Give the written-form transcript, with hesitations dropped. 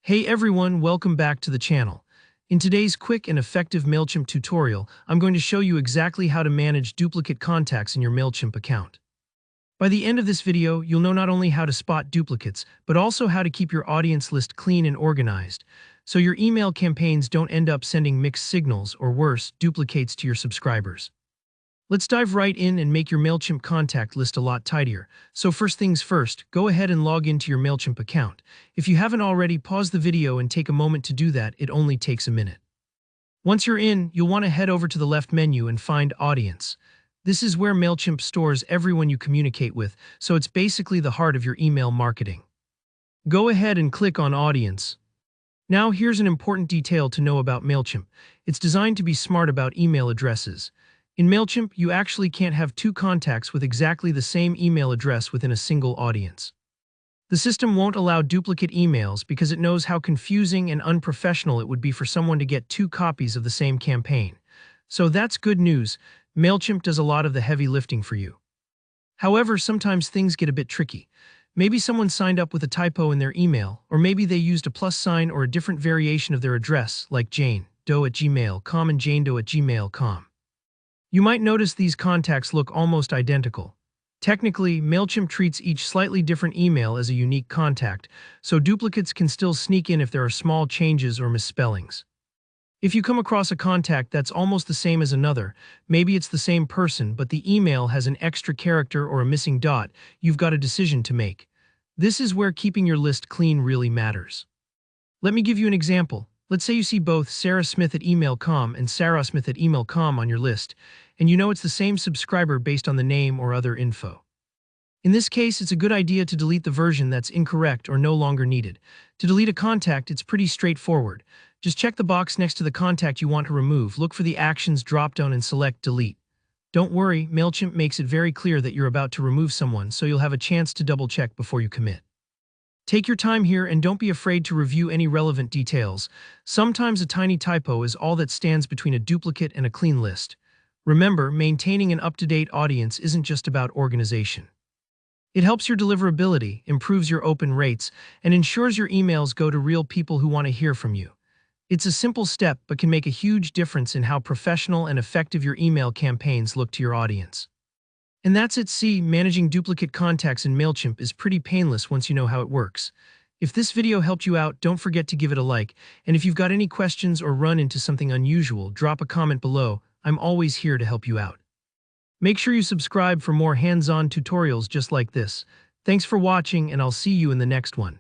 Hey everyone, welcome back to the channel. In today's quick and effective Mailchimp tutorial, I'm going to show you exactly how to manage duplicate contacts in your Mailchimp account. By the end of this video, you'll know not only how to spot duplicates, but also how to keep your audience list clean and organized, so your email campaigns don't end up sending mixed signals or worse, duplicates to your subscribers. Let's dive right in and make your Mailchimp contact list a lot tidier. So first things first, go ahead and log into your Mailchimp account. If you haven't already, pause the video and take a moment to do that. It only takes a minute. Once you're in, you'll want to head over to the left menu and find Audience. This is where Mailchimp stores everyone you communicate with, so it's basically the heart of your email marketing. Go ahead and click on Audience. Now here's an important detail to know about Mailchimp. It's designed to be smart about email addresses. In Mailchimp, you actually can't have two contacts with exactly the same email address within a single audience. The system won't allow duplicate emails because it knows how confusing and unprofessional it would be for someone to get two copies of the same campaign. So that's good news. Mailchimp does a lot of the heavy lifting for you. However, sometimes things get a bit tricky. Maybe someone signed up with a typo in their email, or maybe they used a plus sign or a different variation of their address, like janedoe@gmail.com and janedoe@gmail.com. You might notice these contacts look almost identical. Technically, Mailchimp treats each slightly different email as a unique contact, so duplicates can still sneak in if there are small changes or misspellings. If you come across a contact that's almost the same as another, maybe it's the same person but the email has an extra character or a missing dot, you've got a decision to make. This is where keeping your list clean really matters. Let me give you an example. Let's say you see both sarahsmith@email.com and sarahsmith@email.com on your list, and you know it's the same subscriber based on the name or other info. In this case, it's a good idea to delete the version that's incorrect or no longer needed. To delete a contact, it's pretty straightforward. Just check the box next to the contact you want to remove, look for the Actions dropdown and select Delete. Don't worry, Mailchimp makes it very clear that you're about to remove someone, so you'll have a chance to double-check before you commit. Take your time here and don't be afraid to review any relevant details. Sometimes a tiny typo is all that stands between a duplicate and a clean list. Remember, maintaining an up-to-date audience isn't just about organization. It helps your deliverability, improves your open rates, and ensures your emails go to real people who want to hear from you. It's a simple step but can make a huge difference in how professional and effective your email campaigns look to your audience. And that's it. See, managing duplicate contacts in Mailchimp is pretty painless once you know how it works. If this video helped you out, don't forget to give it a like, and if you've got any questions or run into something unusual, drop a comment below. I'm always here to help you out. Make sure you subscribe for more hands-on tutorials just like this. Thanks for watching, and I'll see you in the next one.